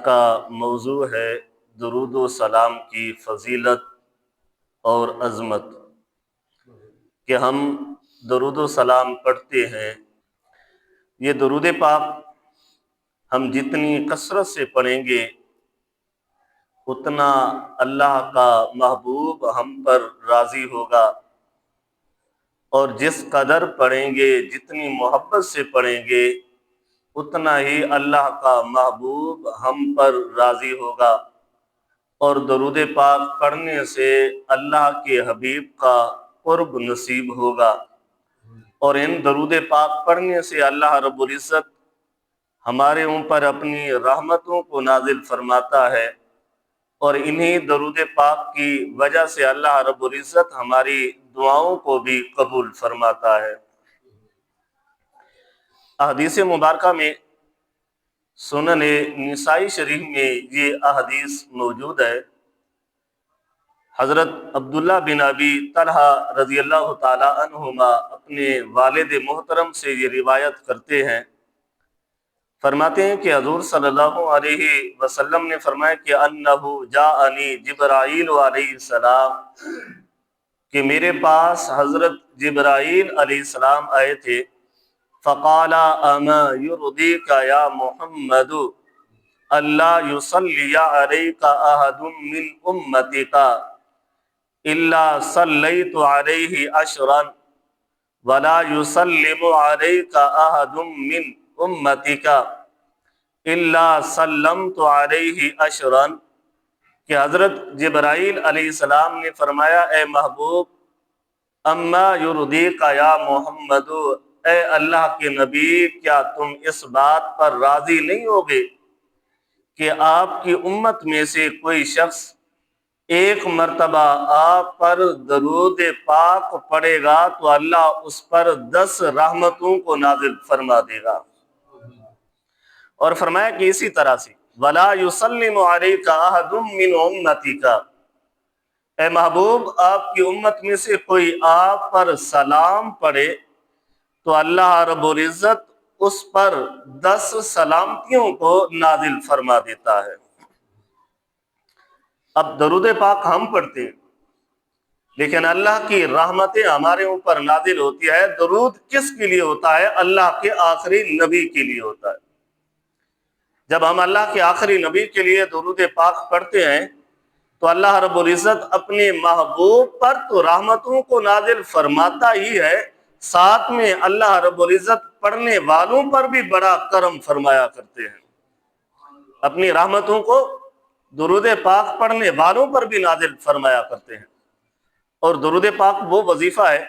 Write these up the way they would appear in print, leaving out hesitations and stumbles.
کا موضوع ہے درود و سلام کی فضیلت اور عظمت، کہ ہم درود و سلام پڑھتے ہیں۔ یہ درود پاک ہم جتنی کثرت سے پڑھیں گے اتنا اللہ کا محبوب ہم پر راضی ہوگا، اور جس قدر پڑھیں گے، جتنی محبت سے پڑھیں گے، اتنا ہی اللہ کا محبوب ہم پر راضی ہوگا، اور درود پاک پڑھنے سے اللہ کے حبیب کا قرب نصیب ہوگا، اور ان درود پاک پڑھنے سے اللہ رب العزت ہمارے اوپر اپنی رحمتوں کو نازل فرماتا ہے، اور انہی درود پاک کی وجہ سے اللہ رب العزت ہماری دعاؤں کو بھی قبول فرماتا ہے۔ احادیث مبارکہ میں سنن نسائی شریف میں یہ احادیث موجود ہے۔ حضرت عبداللہ بن ابی طلحہ رضی اللہ تعالی عنہما اپنے والد محترم سے یہ روایت کرتے ہیں، فرماتے ہیں کہ حضور صلی اللہ علیہ وسلم نے فرمایا کہ انہ جاءنی جبرائیل علیہ السلام، کہ میرے پاس حضرت جبرائیل علیہ السلام آئے تھے، فقال اما یرضیک یا محمد اللہ یصلی علیک احد من امتک الا صلیت علیہ عشرا ولا یسلم علیک احد من امتک الا سلمت علیہ عشرا، کہ حضرت جبرائیل علیہ السلام نے فرمایا اے محبوب، اما یرضیک یا محمد، اے اللہ کے نبی، کیا تم اس بات پر راضی نہیں ہوگے کہ آپ کی امت میں سے کوئی شخص ایک مرتبہ آپ پر درود پاک پڑھے گا تو اللہ اس پر 10 رحمتوں کو نازل فرما دے گا، اور فرمایا کہ اسی طرح سے وَلَا يُسَلِّمُ عَلَيْكَ أَحَدٌ مِّنْ أُمَّتِكَ، اے محبوب آپ کی امت میں سے کوئی آپ پر سلام پڑھے تو اللہ رب العزت اس پر 10 سلامتیوں کو نازل فرما دیتا ہے۔ اب درود پاک ہم پڑھتے ہیں، لیکن اللہ کی رحمتیں ہمارے اوپر نازل ہوتی ہے۔ درود کس کے لیے ہوتا ہے؟ اللہ کے آخری نبی کے لیے ہوتا ہے۔ جب ہم اللہ کے آخری نبی کے لیے درود پاک پڑھتے ہیں تو اللہ رب العزت اپنے محبوب پر تو رحمتوں کو نازل فرماتا ہی ہے، ساتھ میں اللہ رب العزت پڑھنے والوں پر بھی بڑا کرم فرمایا کرتے ہیں، اپنی رحمتوں کو درود پاک پڑھنے والوں پر بھی نازل فرمایا کرتے ہیں۔ اور درود پاک وہ وظیفہ ہے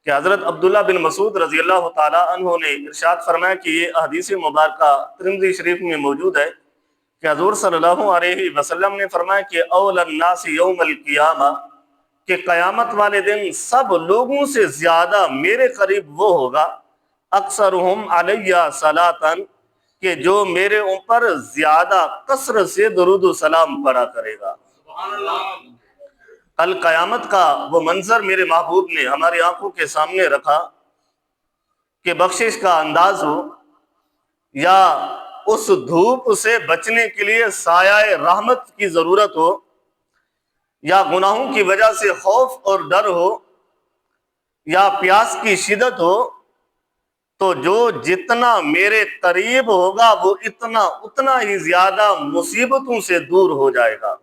کہ حضرت عبداللہ بن مسعود رضی اللہ تعالی عنہ نے ارشاد فرمایا کہ یہ حدیث مبارکہ ترمذی شریف میں موجود ہے کہ حضور صلی اللہ علیہ وسلم نے فرمایا کہ اول الناس یوم القیامہ، کہ قیامت والے دن سب لوگوں سے زیادہ میرے قریب وہ ہوگا، اکثرہم علیہ صلاۃً، کہ جو میرے اوپر زیادہ کثرت سے درود و سلام پڑھا کرے گا۔ کل قیامت کا وہ منظر میرے محبوب نے ہماری آنکھوں کے سامنے رکھا کہ بخشش کا انداز ہو یا اس دھوپ سے بچنے کے لیے سایہ رحمت کی ضرورت ہو، یا گناہوں کی وجہ سے خوف اور ڈر ہو، یا پیاس کی شدت ہو، تو جو جتنا میرے قریب ہوگا وہ اتنا ہی زیادہ مصیبتوں سے دور ہو جائے گا،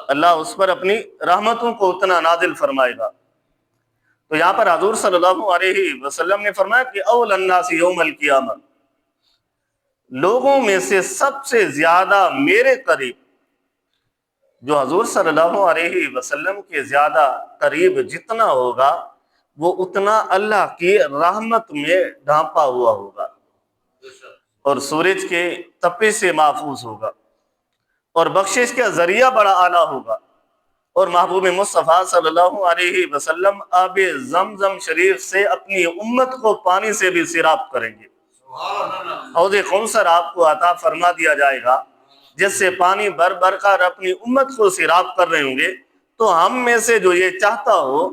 اللہ اس پر اپنی رحمتوں کو اتنا نازل فرمائے گا۔ تو یہاں پر حضور صلی اللہ علیہ وسلم نے فرمایا کہ اول الناس یوم القیامہ، لوگوں میں سے سب سے زیادہ میرے قریب، جو حضور صلی اللہ علیہ وسلم کے زیادہ قریب جتنا ہوگا وہ اتنا اللہ کی رحمت میں ڈھانپا ہوا ہوگا، اور سورج کے تپش سے محفوظ ہوگا، اور بخشش کا ذریعہ بڑا اعلیٰ ہوگا، اور محبوب مصطفیٰ صلی اللہ علیہ وسلم آب زمزم شریف سے اپنی امت کو پانی سے بھی سیراب کریں گے۔ حوض کوثر آپ کو عطا فرما دیا جائے گا، جس سے پانی بھر بھر کر اپنی امت کو سیراب کر رہے ہوں گے۔ تو ہم میں سے جو یہ چاہتا ہو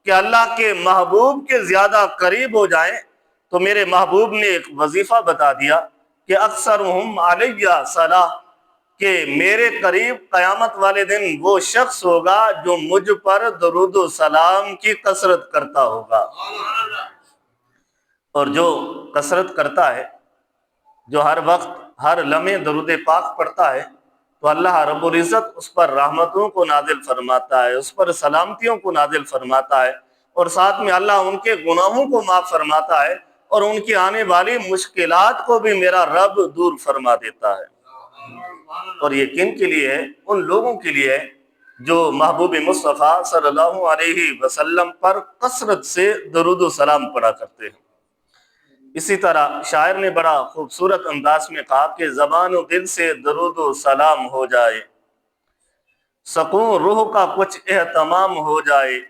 کہ اللہ کے محبوب کے زیادہ قریب ہو جائیں، تو میرے محبوب نے ایک وظیفہ بتا دیا کہ اکثرہم علیہ صلاۃ، کہ میرے قریب قیامت والے دن وہ شخص ہوگا جو مجھ پر درود و سلام کی کثرت کرتا ہوگا۔ اور جو کثرت کرتا ہے، جو ہر وقت ہر لمحے درود پاک پڑھتا ہے، تو اللہ رب العزت اس پر رحمتوں کو نازل فرماتا ہے، اس پر سلامتیوں کو نازل فرماتا ہے، اور ساتھ میں اللہ ان کے گناہوں کو معاف فرماتا ہے، اور ان کی آنے والی مشکلات کو بھی میرا رب دور فرما دیتا ہے۔ اور یہ کن کے لیے ہے؟ ان لوگوں کے لیے ہے جو محبوب مصطفیٰ صلی اللہ علیہ وسلم پر کثرت سے درود و سلام پڑھا کرتے ہیں۔ اسی طرح شاعر نے بڑا خوبصورت انداز میں کہا کہ زبان و دل سے درود و سلام ہو جائے، سکون روح کا کچھ اہتمام ہو جائے،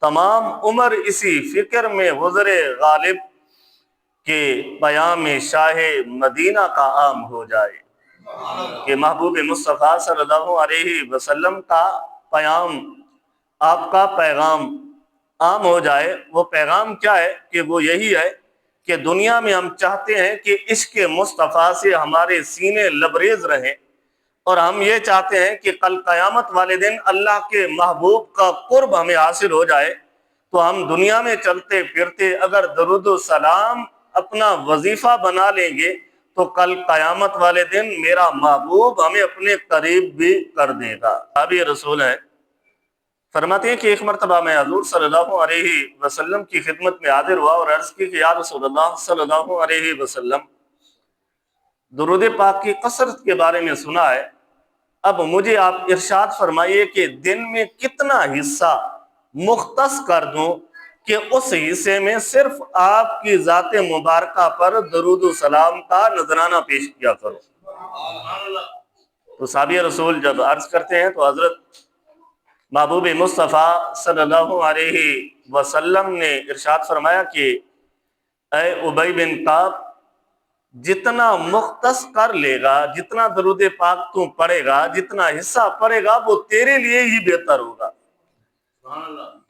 تمام عمر اسی فکر میں گزرے غالب، کہ پیام شاہ مدینہ کا عام ہو جائے، کہ محبوب مصطفیٰ صلی اللہ علیہ وسلم کا پیام، آپ کا پیغام عام ہو جائے۔ وہ پیغام کیا ہے؟ کہ وہ یہی ہے کہ دنیا میں ہم چاہتے ہیں کہ عشق مصطفیٰ سے ہمارے سینے لبریز رہیں، اور ہم یہ چاہتے ہیں کہ کل قیامت والے دن اللہ کے محبوب کا قرب ہمیں حاصل ہو جائے، تو ہم دنیا میں چلتے پھرتے اگر درود و سلام اپنا وظیفہ بنا لیں گے تو کل قیامت والے دن میرا محبوب ہمیں اپنے قریب بھی کر دے گا۔ صحابی رسول ہیں، فرماتے ہیں کہ ایک مرتبہ میں حضور صلی اللہ علیہ وسلم کی خدمت میں حاضر ہوا اور عرض کی کہ یا رسول اللہ صلی اللہ علیہ وسلم، درود پاک کی کثرت کے بارے میں سنا ہے، اب مجھے آپ ارشاد فرمائیے کہ دن میں کتنا حصہ مختص کر دوں کہ اس حصے میں صرف آپ کی ذات مبارکہ پر درود و سلام کا نذرانہ پیش کیا کرو۔ تو صحابی رسول جب عرض کرتے ہیں تو حضرت محبوب مصطفیٰ صلی اللہ علیہ وسلم نے ارشاد فرمایا کہ اے ابی بن کعب، جتنا مختص کر لے گا، جتنا درود پاک تو پڑھے گا، جتنا حصہ پڑھے گا، وہ تیرے لیے ہی بہتر ہوگا۔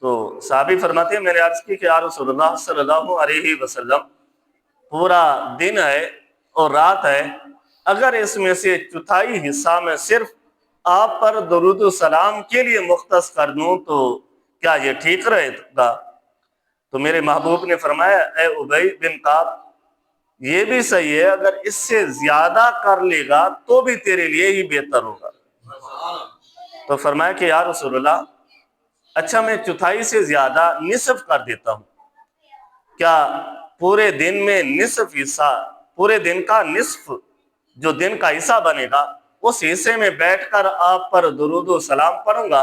تو صحابی فرماتے ہیں میں نے عرض کی کہ یا رسول اللہ صلی اللہ علیہ وسلم، پورا دن ہے اور رات ہے، اگر اس میں سے چوتھائی حصہ میں صرف آپ پر درود و سلام کے لیے مختص کر دوں تو کیا یہ ٹھیک رہے گا؟ تو میرے محبوب نے فرمایا اے ابی بن کعب، یہ بھی صحیح ہے، اگر اس سے زیادہ کر لے گا تو بھی تیرے لیے ہی بہتر ہوگا۔ تو فرمایا کہ یا رسول اللہ، اچھا میں چوتھائی سے زیادہ نصف کر دیتا ہوں، کیا پورے دن میں نصف حصہ، پورے دن کا نصف جو دن کا حصہ بنے گا، اس حصے میں بیٹھ کر آپ پر درود و سلام پڑھوں گا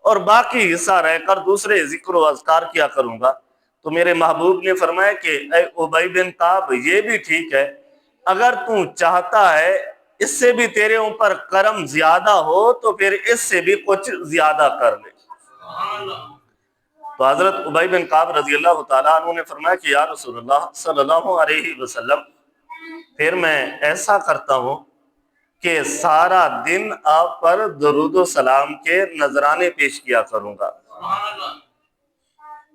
اور باقی حصہ رہ کر دوسرے ذکر و اذکار کیا کروں گا؟ تو میرے محبوب نے فرمایا کہ اے ابی بن کعب، یہ بھی ٹھیک ہے، اگر تو چاہتا ہے اس سے بھی تیرے اوپر کرم زیادہ ہو تو پھر اس سے بھی کچھ زیادہ کر لے۔ تو حضرت ابی بن کعب رضی اللہ تعالیٰ عنہ نے فرمایا کہ یا رسول اللہ صلی اللہ علیہ وسلم، پھر میں ایسا کرتا ہوں کہ سارا دن آپ پر درود و سلام کے نذرانے پیش کیا کروں گا۔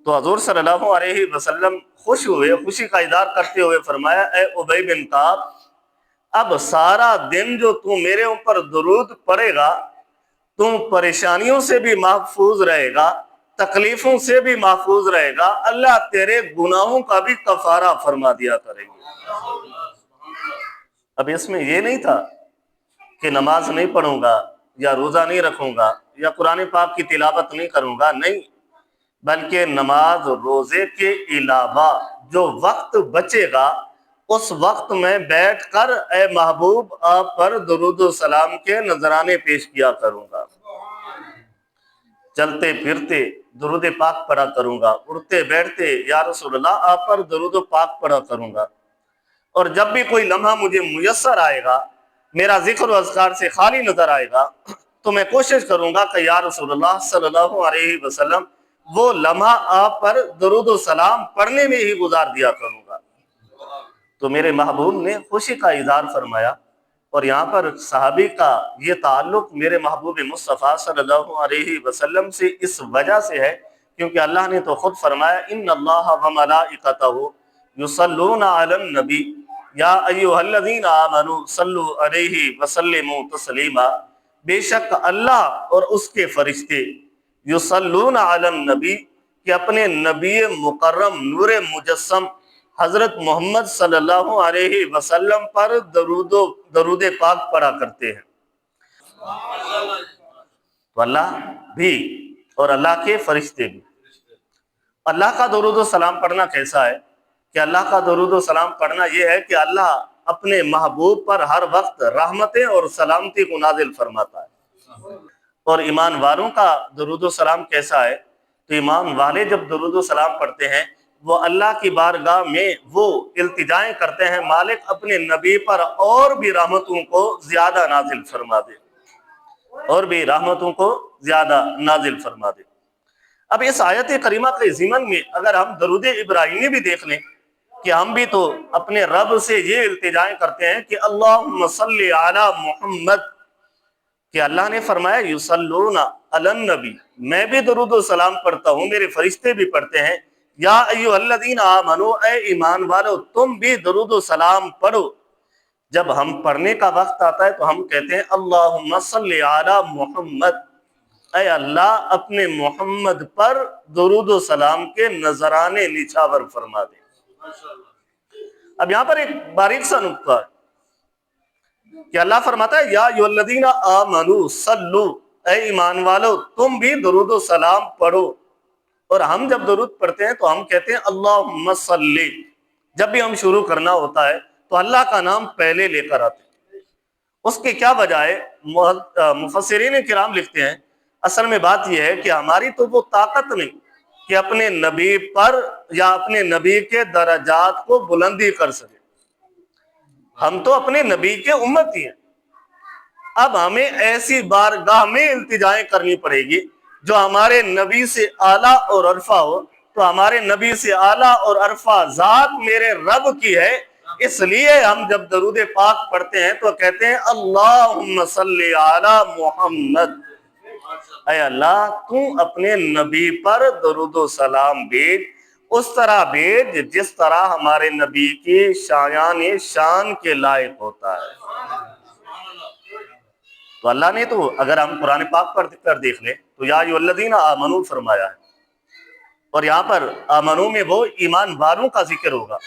تو حضور صلی اللہ علیہ وسلم خوش ہوئے، خوشی کا اظہار کرتے ہوئے فرمایا اے ابی بن کعب، اب سارا دن جو تو میرے اوپر درود پڑے گا، تم پریشانیوں سے بھی محفوظ رہے گا، تکلیفوں سے بھی محفوظ رہے گا، اللہ تیرے گناہوں کا بھی کفارہ فرما دیا کریں گے۔ اب اس میں یہ نہیں تھا کہ نماز نہیں پڑھوں گا یا روزہ نہیں رکھوں گا یا قرآن پاک کی تلاوت نہیں کروں گا، نہیں، بلکہ نماز روزے کے علاوہ جو وقت بچے گا اس وقت میں بیٹھ کر اے محبوب آپ پر درود و سلام کے نذرانے پیش کیا کروں گا، چلتے پھرتے درود پاک پڑھا کروں گا، اٹھتے بیٹھتے یا رسول اللہ آپ پر درود و پاک پڑھا کروں گا، اور جب بھی کوئی لمحہ مجھے میسر آئے گا، میرا ذکر و اذکار سے خالی نظر آئے گا، تو میں کوشش کروں گا کہ یا رسول اللہ صلی اللہ علیہ وسلم وہ لمحہ آپ پر درود و سلام پڑھنے میں ہی گزار دیا کروں گا۔ تو میرے محبوب نے خوشی کا اظہار فرمایا، اور یہاں پر صحابی کا یہ تعلق میرے محبوب مصطفیٰ صلی اللہ علیہ وسلم سے اس وجہ سے ہے کیونکہ اللہ نے تو خود فرمایا ان اللہ و ملائکتہ یصلون علی النبی، یا ایھا الذین آمنوا صلوا علیہ وسلموا تسلیما، بے شک اللہ اور اس کے فرشتے یصلون علی النبی کہ اپنے نبی مکرم نور مجسم حضرت محمد صلی اللہ علیہ وسلم پر درود پاک پڑھا کرتے ہیں۔ تو اللہ بھی اور اللہ کے فرشتے بھی۔ اللہ کا درود و سلام پڑھنا کیسا ہے کہ اللہ کا درود و سلام پڑھنا یہ ہے کہ اللہ اپنے محبوب پر ہر وقت رحمتیں اور سلامتی کو نازل فرماتا ہے۔ اور ایمان والوں کا درود و سلام کیسا ہے تو ایمان والے جب درود و سلام پڑھتے ہیں وہ اللہ کی بارگاہ میں وہ التجائیں کرتے ہیں مالک اپنے نبی پر اور بھی رحمتوں کو زیادہ نازل فرما دے، اور بھی رحمتوں کو زیادہ نازل فرما دے۔ اب اس آیت کریمہ کے ضمن میں اگر ہم درود ابراہیمی بھی دیکھ لیں کہ ہم بھی تو اپنے رب سے یہ التجائیں کرتے ہیں کہ اللہم صلی علی محمد، کہ اللہ نے فرمایا یصلون علی النبی، میں بھی درود و سلام پڑھتا ہوں، میرے فرشتے بھی پڑھتے ہیں۔ یا ایھا الذین آمنوا، اے ایمان والو تم بھی درود و سلام پڑھو۔ جب ہم پڑھنے کا وقت آتا ہے تو ہم کہتے ہیں اللہم صلی علی محمد، اے اللہ اپنے محمد پر درود و سلام کے نذرانے نچھاور فرما دے۔ اب یہاں پر ایک باریک سا نقطہ ہے کہ اللہ فرماتا ہے یا ایھا الذین آمنوا صلو، اے ایمان والو تم بھی درود و سلام پڑھو، اور ہم جب درود پڑھتے ہیں تو ہم کہتے ہیں اللہم صلی، جب بھی ہم شروع کرنا ہوتا ہے تو اللہ کا نام پہلے لے کر آتے ہیں۔ اس کی کیا وجہ ہے؟ مفسرین کرام لکھتے ہیں اصل میں بات یہ ہے کہ ہماری تو وہ طاقت نہیں کہ اپنے نبی پر یا اپنے نبی کے درجات کو بلندی کر سکے، ہم تو اپنے نبی کے امتی ہیں۔ اب ہمیں ایسی بارگاہ میں التجائیں کرنی پڑے گی جو ہمارے نبی سے اعلیٰ اور عرفہ ہو، تو ہمارے نبی سے اعلیٰ اور عرفہ ذات میرے رب کی ہے، اس لیے ہم جب درود پاک پڑھتے ہیں تو کہتے ہیں اللہم صلی علی محمد، اے اللہ تو اپنے نبی پر درود و سلام بھیج، اس طرح بھیج جس طرح ہمارے نبی کی شان کے لائق ہوتا ہے۔ تو اللہ نے تو اگر ہم قرآن پاک پڑھ کر دیکھ لیں تو یا ایھا الذین آمنوا فرمایا ہے، اور یہاں پر آمنو میں وہ ایمان والوں کا ذکر ہوگا۔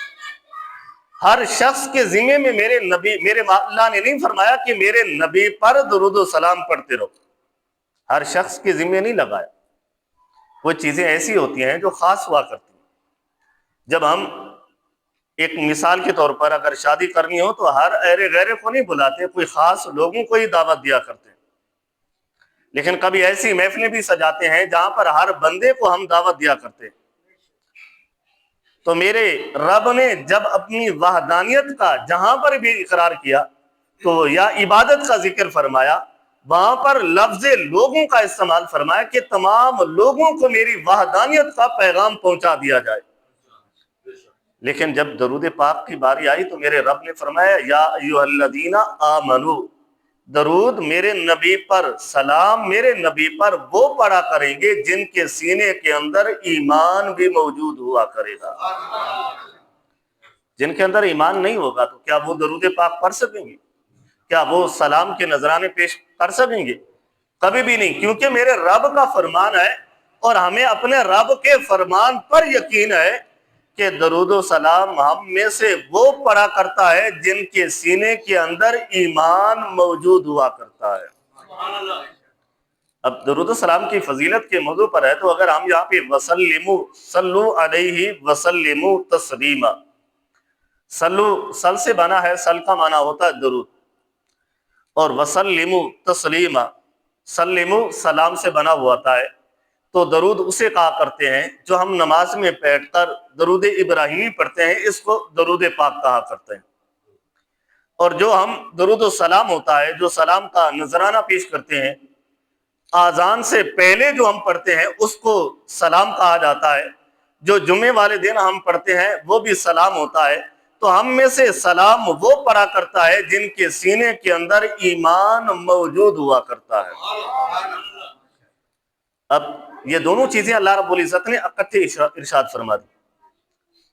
ہر شخص کے ذمے میں میرے اللہ نے نہیں فرمایا کہ میرے نبی پر درود و سلام پڑھتے رہو، ہر شخص کے ذمے نہیں لگایا۔ وہ چیزیں ایسی ہوتی ہیں جو خاص ہوا کرتی ہیں۔ جب ہم ایک مثال کے طور پر اگر شادی کرنی ہو تو ہر ایرے غیرے کو نہیں بلاتے، کوئی خاص لوگوں کو ہی دعوت دیا کرتے ہیں۔ لیکن کبھی ایسی محفلیں بھی سجاتے ہیں جہاں پر ہر بندے کو ہم دعوت دیا کرتے ہیں۔ تو میرے رب نے جب اپنی وحدانیت کا جہاں پر بھی اقرار کیا تو یا عبادت کا ذکر فرمایا، وہاں پر لفظ لوگوں کا استعمال فرمایا کہ تمام لوگوں کو میری وحدانیت کا پیغام پہنچا دیا جائے۔ لیکن جب درود پاک کی باری آئی تو میرے رب نے فرمایا یا ایھا الذین آمنو، درود میرے نبی پر، سلام میرے نبی پر وہ پڑھا کریں گے جن کے سینے کے اندر ایمان بھی موجود ہوا کرے گا۔ جن کے اندر ایمان نہیں ہوگا تو کیا وہ درود پاک پڑھ سکیں گے؟ کیا وہ سلام کے نذرانے پیش کر سکیں گے؟ کبھی بھی نہیں، کیونکہ میرے رب کا فرمان ہے اور ہمیں اپنے رب کے فرمان پر یقین ہے کہ درود و سلام ہم میں سے وہ پڑھا کرتا ہے جن کے سینے کے اندر ایمان موجود ہوا کرتا ہے۔ اب درود و سلام کی فضیلت کے موضوع پر ہے تو اگر ہم یہاں پہ وسلموا، صلو علیہ وسلموا تسلیما، سل سے بنا ہے، سل کا معنی ہوتا ہے درود، اور وسلموا تسلیما، سلموا سلام سے بنا ہوا ہوتا ہے۔ تو درود اسے کہا کرتے ہیں جو ہم نماز میں بیٹھ کر درود ابراہیمی پڑھتے ہیں، اس کو درود پاک کہا کرتے ہیں۔ اور جو ہم درود و سلام ہوتا ہے، جو سلام کا نذرانہ پیش کرتے ہیں، آذان سے پہلے جو ہم پڑھتے ہیں اس کو سلام کہا جاتا ہے۔ جو جمعے والے دن ہم پڑھتے ہیں وہ بھی سلام ہوتا ہے۔ تو ہم میں سے سلام وہ پڑھا کرتا ہے جن کے سینے کے اندر ایمان موجود ہوا کرتا ہے۔ اب یہ دونوں چیزیں اللہ رب العزت نے اکٹھے ارشاد فرما دی۔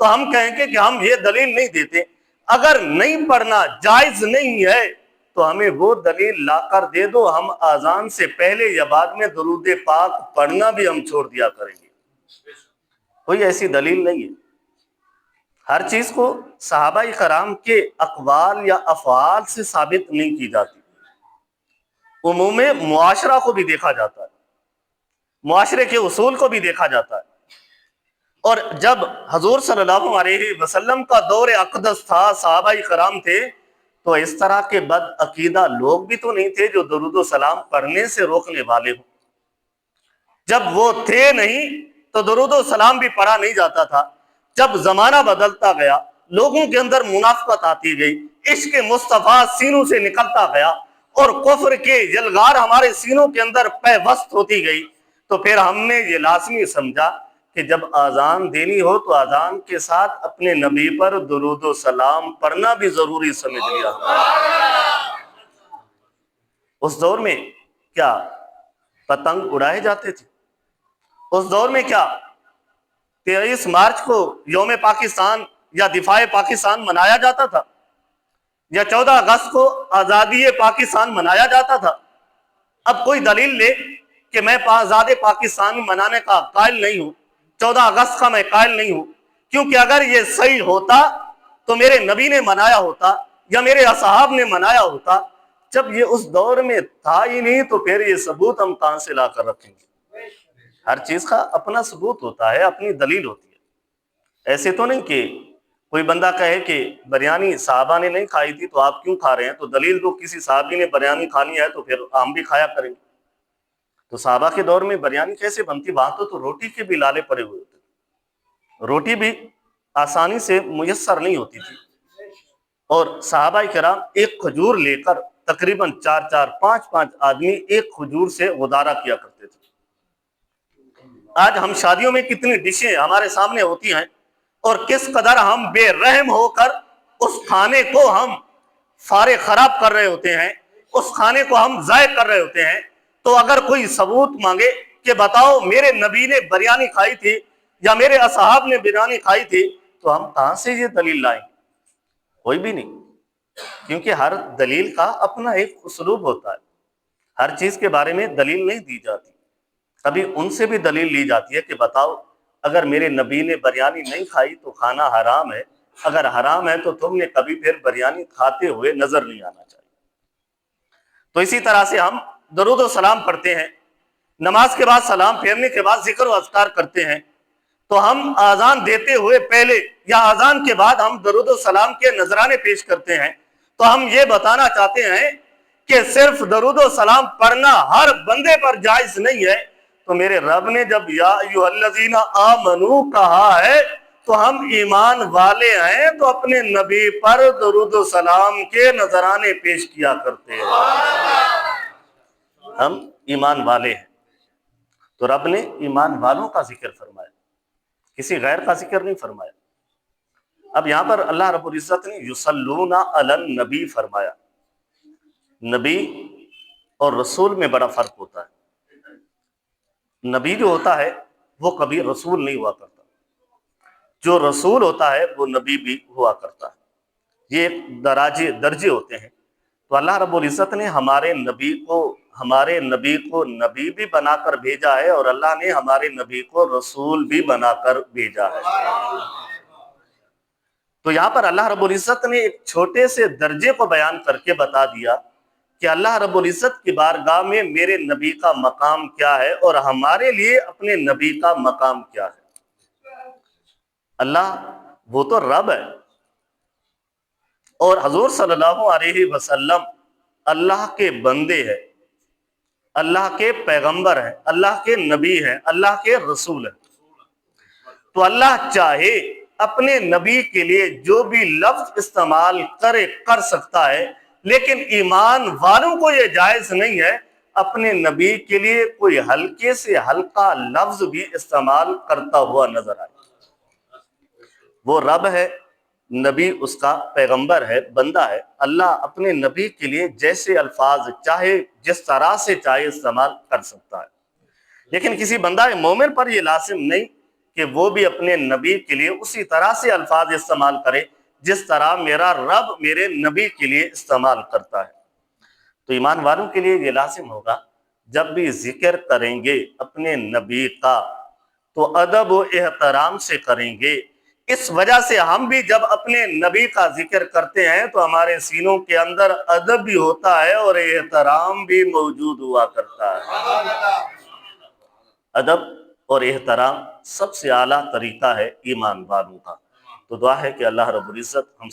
تو ہم کہیں گے کہ ہم یہ دلیل نہیں دیتے. اگر نہیں پڑھنا جائز نہیں ہے تو ہمیں وہ دلیل لا کر دے دو, ہم اذان سے پہلے یا بعد میں درود پاک پڑھنا بھی ہم چھوڑ دیا کریں گے. کوئی ایسی دلیل نہیں ہے. ہر چیز کو صحابہ کرام کے اقوال یا افعال سے ثابت نہیں کی جاتی. عموم معاشرہ کو بھی دیکھا جاتا ہے, معاشرے کے اصول کو بھی دیکھا جاتا ہے. اور جب حضور صلی اللہ علیہ وسلم کا دور اقدس تھا, صحابہ کرام تھے, تو اس طرح کے بد عقیدہ لوگ بھی تو نہیں تھے جو درود و سلام پڑھنے سے روکنے والے ہوں. جب وہ تھے نہیں تو درود و سلام بھی پڑھا نہیں جاتا تھا. جب زمانہ بدلتا گیا, لوگوں کے اندر منافقت آتی گئی, عشق مصطفیٰ سینوں سے نکلتا گیا اور کفر کے یلغار ہمارے سینوں کے اندر پیوست ہوتی گئی, تو پھر ہم نے یہ لازمی سمجھا کہ جب اذان دینی ہو تو اذان کے ساتھ اپنے نبی پر درود و سلام پڑھنا بھی ضروری سمجھ لیا. اس دور میں کیا پتنگ اڑائے جاتے تھے؟ اس دور میں کیا 23 مارچ کو یوم پاکستان یا دفاع پاکستان منایا جاتا تھا؟ یا 14 اگست کو آزادی پاکستان منایا جاتا تھا؟ اب کوئی دلیل لے کہ میں آزاد پاکستان منانے کا قائل نہیں ہوں, 14 اگست کا میں قائل نہیں ہوں, کیونکہ اگر یہ صحیح ہوتا تو میرے نبی نے منایا ہوتا یا میرے اصحاب نے منایا ہوتا. جب یہ اس دور میں تھا ہی نہیں تو پھر یہ ثبوت ہم کہاں سے لا کر رکھیں گے؟ ہر چیز کا اپنا ثبوت ہوتا ہے, اپنی دلیل ہوتی ہے. ایسے تو نہیں کہ کوئی بندہ کہے کہ بریانی صحابہ نے نہیں کھائی تھی تو آپ کیوں کھا رہے ہیں, تو دلیل تو کسی صحابی نے بریانی کھانی ہے تو پھر ہم بھی کھایا کریں گے. تو صحابہ کے دور میں بریانی کیسے بنتی؟ وہاں تو روٹی کے بھی لالے پڑے ہوئے تھے, روٹی بھی آسانی سے میسر نہیں ہوتی تھی, اور صحابہ کرام ایک کھجور لے کر تقریباً 4-4 5-5 آدمی ایک کھجور سے غدارہ کیا کرتے تھے. آج ہم شادیوں میں کتنی ڈشیں ہمارے سامنے ہوتی ہیں اور کس قدر ہم بے رحم ہو کر اس کھانے کو ہم فارغ خراب کر رہے ہوتے ہیں, اس کھانے کو ہم ضائع کر رہے ہوتے ہیں. تو اگر کوئی ثبوت مانگے کہ بتاؤ میرے نبی نے بریانی کھائی تھی یا میرے اصحاب نے بریانی کھائی تھی, تو ہم کہاں سے یہ دلیل لائیں؟ کوئی بھی نہیں, کیونکہ ہر دلیل کا اپنا ایک اسلوب ہوتا ہے. ہر چیز کے بارے میں دلیل نہیں دی جاتی. کبھی ان سے بھی دلیل لی جاتی ہے کہ بتاؤ اگر میرے نبی نے بریانی نہیں کھائی تو کھانا حرام ہے, اگر حرام ہے تو تم نے کبھی پھر بریانی کھاتے ہوئے نظر نہیں آنا چاہیے. تو اسی طرح سے ہم درود و سلام پڑھتے ہیں, نماز کے بعد سلام پھیرنے کے بعد ذکر و اذکار کرتے ہیں. تو ہم اذان دیتے ہوئے پہلے یا اذان کے بعد ہم درود و سلام کے نذرانے پیش کرتے ہیں. تو ہم یہ بتانا چاہتے ہیں کہ صرف درود و سلام پڑھنا ہر بندے پر جائز نہیں ہے. تو میرے رب نے جب یا ایھا الذین آمنو کہا ہے تو ہم ایمان والے ہیں, تو اپنے نبی پر درود و سلام کے نذرانے پیش کیا کرتے ہیں. ہم ایمان والے ہیں تو رب نے ایمان والوں کا ذکر فرمایا, کسی غیر کا ذکر نہیں فرمایا. اب یہاں پر اللہ رب العزت نے یصلون علی النبی فرمایا. نبی اور رسول میں بڑا فرق ہوتا ہے. نبی جو ہوتا ہے وہ کبھی رسول نہیں ہوا کرتا, جو رسول ہوتا ہے وہ نبی بھی ہوا کرتا ہے. یہ ایک درجے ہوتے ہیں. تو اللہ رب العزت نے ہمارے نبی کو نبی بھی بنا کر بھیجا ہے, اور اللہ نے ہمارے نبی کو رسول بھی بنا کر بھیجا ہے. تو یہاں پر اللہ رب العزت نے ایک چھوٹے سے درجے کو بیان کر کے بتا دیا کہ اللہ رب العزت کی بارگاہ میں میرے نبی کا مقام کیا ہے اور ہمارے لیے اپنے نبی کا مقام کیا ہے. اللہ وہ تو رب ہے, اور حضور صلی اللہ علیہ وسلم اللہ کے بندے ہیں, اللہ کے پیغمبر ہیں, اللہ کے نبی ہیں, اللہ کے رسول ہیں. تو اللہ چاہے اپنے نبی کے لیے جو بھی لفظ استعمال کر سکتا ہے, لیکن ایمان والوں کو یہ جائز نہیں ہے اپنے نبی کے لیے کوئی ہلکے سے ہلکا لفظ بھی استعمال کرتا ہوا نظر آئے. وہ رب ہے, نبی اس کا پیغمبر ہے, بندہ ہے. اللہ اپنے نبی کے لیے جیسے الفاظ چاہے جس طرح سے چاہے استعمال کر سکتا ہے, لیکن کسی بندہ مومن پر یہ لازم نہیں کہ وہ بھی اپنے نبی کے لیے اسی طرح سے الفاظ استعمال کرے جس طرح میرا رب میرے نبی کے لیے استعمال کرتا ہے۔ تو ایمان والوں کے لیے یہ لازم ہوگا جب بھی ذکر کریں گے اپنے نبی کا تو ادب و احترام سے کریں گے۔ اس وجہ سے ہم بھی جب اپنے نبی کا ذکر کرتے ہیں تو ہمارے سینوں کے اندر ادب بھی ہوتا ہے اور احترام بھی موجود ہوا کرتا ہے۔ ادب اور احترام سب سے اعلیٰ طریقہ ہے ایمان والوں کا۔ تو دعا ہے کہ اللہ رب العزت ہم